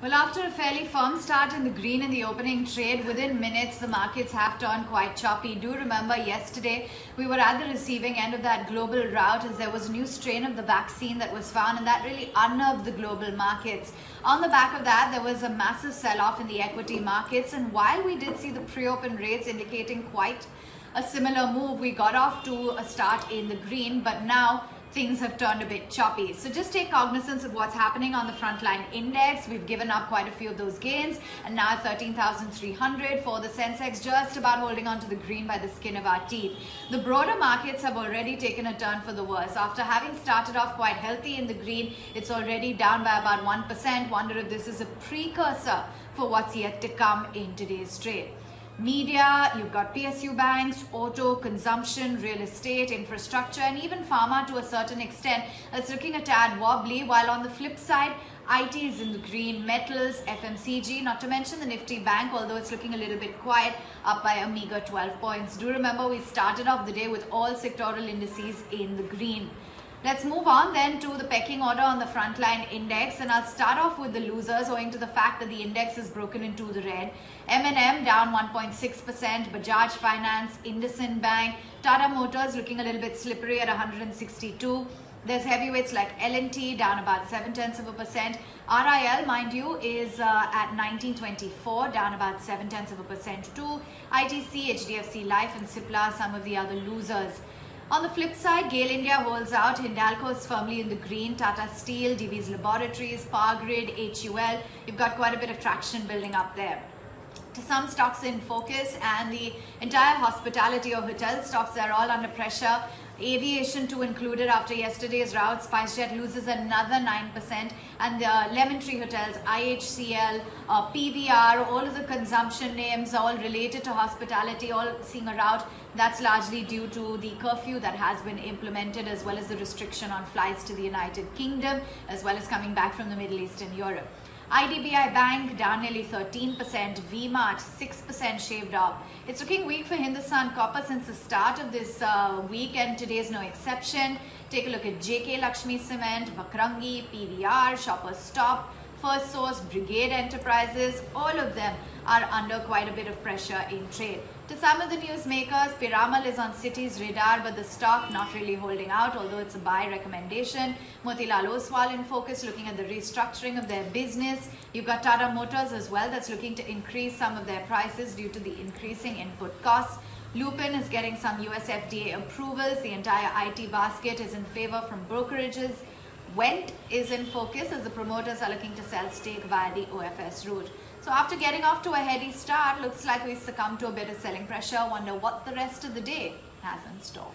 Well, after a fairly firm start in the green in the opening trade, within minutes the markets have turned quite choppy. Do remember yesterday we were at the receiving end of that global rout as there was a new strain of the vaccine that was found, and that really unnerved the global markets. On the back of that, there was a massive sell-off in the equity markets, and while we did see the pre-open rates indicating quite a similar move, we got off to a start in the green, but now things have turned a bit choppy. So just take cognizance of what's happening on the frontline index. We've given up quite a few of those gains, and now 13,300 for the Sensex, just about holding on to the green by the skin of our teeth. The broader markets have already taken a turn for the worse. After having started off quite healthy in the green, it's already down by about 1%. Wonder if this is a precursor for what's yet to come in today's trade. Media, you've got PSU banks, auto, consumption, real estate, infrastructure, and even pharma to a certain extent. It's looking a tad wobbly, while on the flip side, IT is in the green, metals, FMCG, not to mention the Nifty Bank, although it's looking a little bit quiet, up by a meager 12 points. Do remember we started off the day with all sectoral indices in the green. Let's move on then to the pecking order on the frontline index, and I'll start off with the losers owing to the fact that the index is broken into the red. M&M down 1.6%, Bajaj Finance, IndusInd Bank, Tata Motors looking a little bit slippery at 162. There's heavyweights like L&T down about 0.7%. RIL, mind you, is at 1924, down about 0.7% too. ITC, HDFC Life and Cipla, some of the other losers. On the flip side, GAIL India holds out, Hindalco is firmly in the green, Tata Steel, Divi's Laboratories, Power Grid, HUL, you've got quite a bit of traction building up there. To some stocks in focus, and the entire hospitality or hotel stocks, they're all under pressure. Aviation too included after yesterday's rout. SpiceJet loses another 9%, and the Lemon Tree Hotels, IHCL, PVR, all of the consumption names all related to hospitality, all seeing a rout. That's largely due to the curfew that has been implemented, as well as the restriction on flights to the United Kingdom, as well as coming back from the Middle East and Europe. IDBI Bank down nearly 13%, VMart 6% shaved off. It's looking weak for Hindustan Copper since the start of this week, and today is no exception. Take a look at JK Lakshmi Cement, Vakrangi, PVR, Shoppers Stop, First Source, Brigade Enterprises, all of them are under quite a bit of pressure in trade. To some of the newsmakers, Piramal is on Citi's radar, but the stock not really holding out, although it's a buy recommendation. Motilal Oswal in focus, looking at the restructuring of their business. You've got Tata Motors as well, that's looking to increase some of their prices due to the increasing input costs. Lupin is getting some US FDA approvals. The entire IT basket is in favor from brokerages. Wendt is in focus as the promoters are looking to sell stake via the OFS route. So after getting off to a heady start, looks like we succumbed to a bit of selling pressure. Wonder what the rest of the day has in store.